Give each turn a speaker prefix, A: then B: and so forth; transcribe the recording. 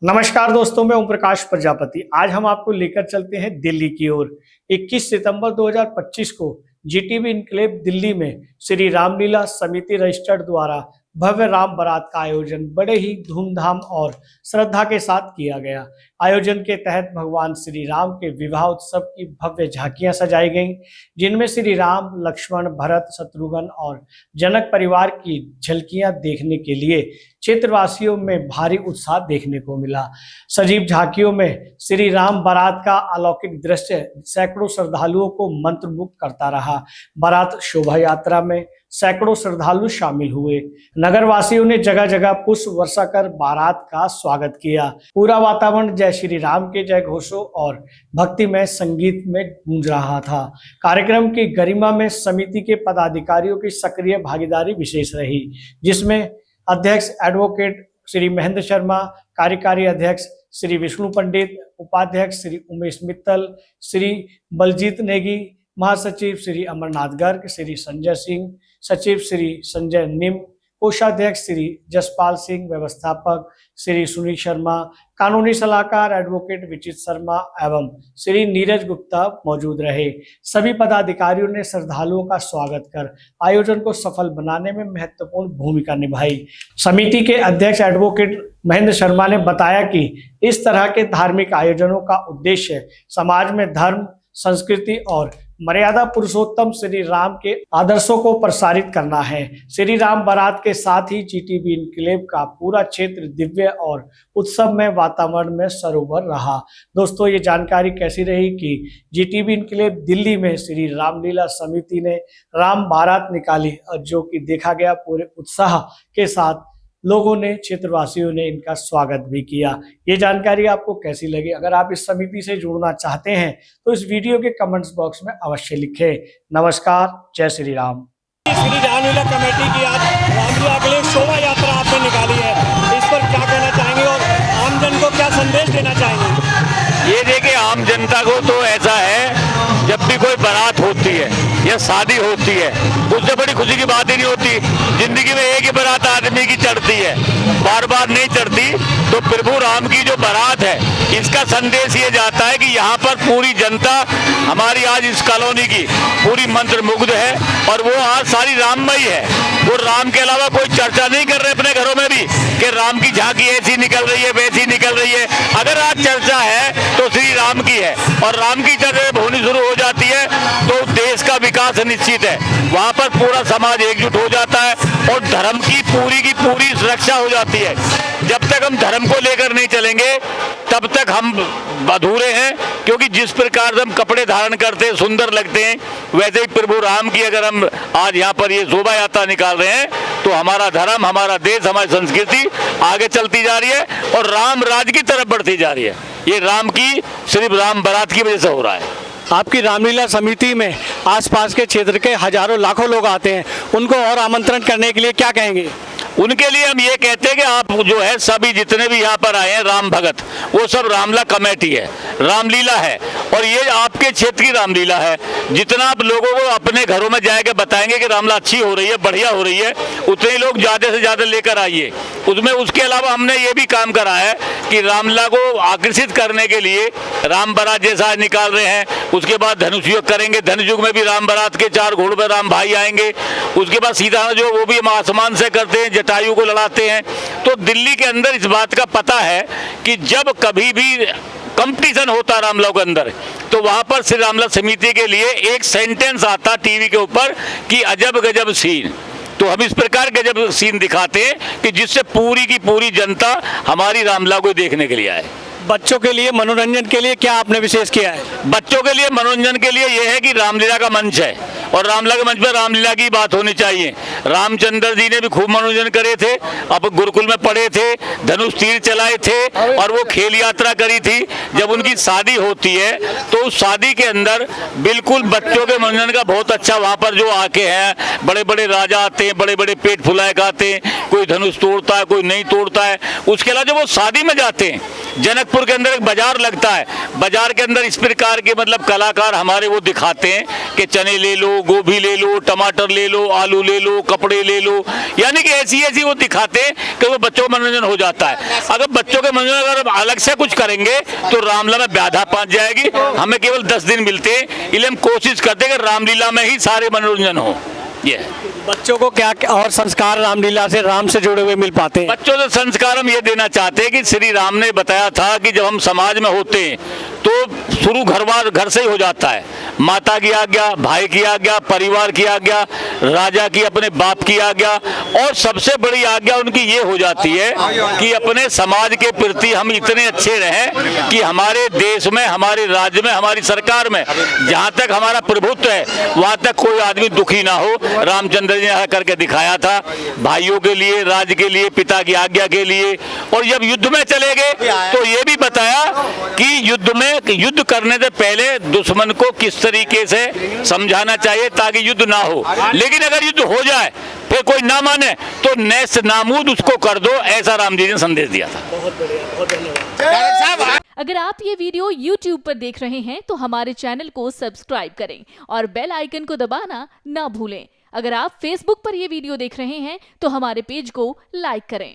A: नमस्कार दोस्तों, मैं ओम प्रकाश प्रजापति। आज हम आपको लेकर चलते हैं दिल्ली की ओर। 21 सितंबर 2025 को जीटीबी इनक्लेव दिल्ली में श्री रामलीला समिति रजिस्टर्ड द्वारा भव्य राम बारात का आयोजन बड़े ही धूमधाम और श्रद्धा के साथ किया गया। आयोजन के तहत भगवान श्री राम के विवाह उत्सव की भव्य झांकियां सजाई गईं, जिनमें श्री राम, लक्ष्मण, भरत, शत्रुघ्न और जनक परिवार की झलकियां देखने के लिए क्षेत्रवासियों में भारी उत्साह देखने को मिला। सजीव झांकियों में श्री राम बारात का अलौकिक दृश्य सैकड़ों श्रद्धालुओं को मंत्रमुग्ध करता रहा। बारात शोभा यात्रा में सैकड़ों श्रद्धालु शामिल हुए। नगरवासियों ने जगह जगह पुष्प वर्षा कर बारात का स्वागत किया। पूरा वातावरण जय श्री राम के जय घोषों और भक्तिमय संगीत में गूंज रहा था। कार्यक्रम की गरिमा में समिति के पदाधिकारियों की सक्रिय भागीदारी विशेष रही, जिसमें अध्यक्ष एडवोकेट श्री महेंद्र शर्मा, कार्यकारी अध्यक्ष श्री विष्णु पंडित, उपाध्यक्ष श्री उमेश मित्तल, श्री बलजीत नेगी, महासचिव श्री अमरनाथ गर्ग, श्री संजय सिंह, सचिव श्री संजय निम, कोषाध्यक्ष श्री जसपाल सिंह, व्यवस्थापक श्री सुनील शर्मा, कानूनी सलाहकार एडवोकेट विचित शर्मा एवं श्री नीरज गुप्ता मौजूद रहे। सभी पदाधिकारियों ने श्रद्धालुओं का स्वागत कर आयोजन को सफल बनाने में महत्वपूर्ण भूमिका निभाई। समिति के अध्यक्ष एडवोकेट महेंद्र शर्मा ने बताया कि इस तरह के धार्मिक आयोजनों का उद्देश्य समाज में धर्म, संस्कृति और मर्यादा पुरुषोत्तम श्री राम के आदर्शों को प्रसारित करना है। श्री राम बारात के साथ ही जीटीबी इनक्लेव का पूरा क्षेत्र दिव्य और उत्सवमय वातावरण में सरोवर रहा। दोस्तों, ये जानकारी कैसी रही कि जीटीबी इनक्लेव दिल्ली में श्री रामलीला समिति ने राम बारात निकाली, और जो कि देखा गया पूरे उत्साह के साथ लोगों ने, क्षेत्रवासियों ने इनका स्वागत भी किया। ये जानकारी आपको कैसी लगी? अगर आप इस समिति से जुड़ना चाहते हैं तो इस वीडियो के कमेंट्स बॉक्स में अवश्य लिखें। नमस्कार, जय श्री राम।
B: श्री रामलीला कमेटी की आज रामलीला के लिए शोभा यात्रा आपने निकाली है, इस पर क्या कहना चाहेंगे और आमजन को क्या संदेश देना चाहेंगे?
C: ये देखिए, आम जनता को तो ऐसा है, जब भी कोई बारात होती है या शादी होती है, उससे बड़ी खुशी की बात ही नहीं होती। जिंदगी में एक ही बारात आदमी की चढ़ती है, बार बार नहीं चढ़ती। तो प्रभु राम की जो बारात है, इसका संदेश ये जाता है कि यहाँ पर पूरी जनता हमारी आज इस कॉलोनी की पूरी मंत्रमुग्ध है, और वो आज सारी राममयी है। वो राम के अलावा कोई चर्चा नहीं कर रहे अपने घरों में भी कि राम की झांकी ऐसी निकल रही है, वैसी निकल रही है। अगर आज चर्चा है तो श्री राम की है, और राम की चर्चा होनी शुरू हो जाती है तो देश का विकास निश्चित है। वहाँ पर पूरा समाज एकजुट हो जाता है और धर्म की पूरी सुरक्षा हो जाती है। जब तक हम धर्म को लेकर नहीं चलेंगे तब तक हम अधूरे हैं, क्योंकि जिस प्रकार से हम कपड़े धारण करते हैं, सुंदर लगते हैं, वैसे ही प्रभु राम की अगर हम आज यहाँ पर ये शोभा यात्रा निकाल रहे हैं तो हमारा धर्म, हमारा देश, हमारी संस्कृति आगे चलती जा रही है और राम राज की तरफ बढ़ती जा रही है। ये राम की, सिर्फ राम बारात की वजह से हो रहा है।
B: आपकी रामलीला समिति में आसपास के क्षेत्र के हजारों लाखों लोग आते हैं, उनको और आमंत्रण करने के लिए क्या कहेंगे?
C: उनके लिए हम ये कहते हैं कि आप जो है सभी जितने भी यहाँ पर आए हैं राम भगत, वो सब रामलीला कमेटी है, रामलीला है, और ये आपके क्षेत्र की रामलीला है। जितना आप लोगों को अपने घरों में जाके बताएंगे कि रामलीला अच्छी हो रही है, बढ़िया हो रही है, उतने ही लोग ज़्यादा से ज़्यादा लेकर आइए उसमें। उसके अलावा हमने ये भी काम करा है कि रामलीला को आकर्षित करने के लिए राम बारात जैसा निकाल रहे हैं। उसके बाद धनुष युग करेंगे, धनुष युग में भी राम बारात के 4 घोड़ों पर राम भाई आएंगे। उसके बाद सीधा जो वो भी हम आसमान से करते हैं, जटायु को लड़ाते हैं। तो दिल्ली के अंदर इस बात का पता है कि जब कभी भी कंपटीशन होता रामलीला के अंदर, तो वहां पर श्री रामलीला समिति के लिए एक सेंटेंस आता टीवी के ऊपर कि अजब गजब सीन। तो हम इस प्रकार गजब सीन दिखाते हैं कि जिससे पूरी की पूरी जनता हमारी रामलीला को देखने के लिए आए।
B: बच्चों के लिए मनोरंजन के लिए क्या आपने विशेष किया है?
C: बच्चों के लिए मनोरंजन के लिए यह है कि रामलीला का मंच है, और रामलीला के मंच पर रामलीला की बात होनी चाहिए। रामचंद्र जी ने भी खूब मनोरंजन करे थे, अब गुरुकुल में पढ़े थे, धनुष तीर चलाए थे, और वो खेल यात्रा करी थी। जब उनकी शादी होती है तो उस शादी के अंदर बिल्कुल बच्चों के मनोरंजन का बहुत अच्छा, वहाँ पर जो आके हैं बड़े बड़े राजा आते हैं, बड़े बड़े पेट फुलाए खाते हैं, कोई धनुष तोड़ता है, कोई नहीं तोड़ता है। उसके अलावा जब वो शादी में जाते हैं जनकपुर के अंदर एक बाजार लगता है, बाजार के अंदर इस प्रकार के मतलब कलाकार हमारे वो दिखाते हैं कि चने ले लो, गोभी ले लो, टमाटर ले लो, आलू ले लो, कपड़े ले लो, यानी कि ऐसी ऐसी वो दिखाते हैं कि वो बच्चों का मनोरंजन हो जाता है। अगर बच्चों के मनोरंजन अगर अलग से कुछ करेंगे तो रामलीला में बाधा पहुंच जाएगी। हमें केवल 10 दिन मिलते हैं, इसलिए हम कोशिश करते हैं कि रामलीला में ही सारे मनोरंजन हो। ये
B: बच्चों को क्या और संस्कार रामलीला से, राम से जुड़े हुए मिल पाते हैं?
C: बच्चों से संस्कार हम ये देना चाहते हैं कि श्री राम ने बताया था कि जब हम समाज में होते हैं तो शुरू घर से ही हो जाता है। माता की आज्ञा, भाई की आज्ञा, परिवार की आज्ञा, राजा की अपने बाप की आज्ञा, और सबसे बड़ी आज्ञा उनकी ये हो जाती है कि अपने समाज के प्रति हम इतने अच्छे रहें कि हमारे देश में, हमारे राज्य में, हमारी सरकार में जहाँ तक हमारा प्रभुत्व है वहाँ तक कोई आदमी दुखी ना हो। रामचंद्र जी ने करके दिखाया था, भाइयों के लिए, राज्य के लिए, पिता की आज्ञा के लिए। और जब युद्ध में चले गए तो ये भी बताया कि युद्ध करने से पहले दुश्मन को किस तरीके से समझाना चाहिए ताकि युद्ध ना हो, लेकिन अगर युद्ध हो जाए फिर कोई ना माने तो नेस्त नामूद उसको कर दो, ऐसा राम जी ने संदेश दिया था।
B: बहुत बढ़िया, बहुत धन्यवाद।
D: अगर आप ये वीडियो YouTube पर देख रहे हैं तो हमारे चैनल को सब्सक्राइब करें और बेल आइकन को दबाना ना भूलें। अगर आप Facebook पर ये वीडियो देख रहे हैं तो हमारे पेज को लाइक करें।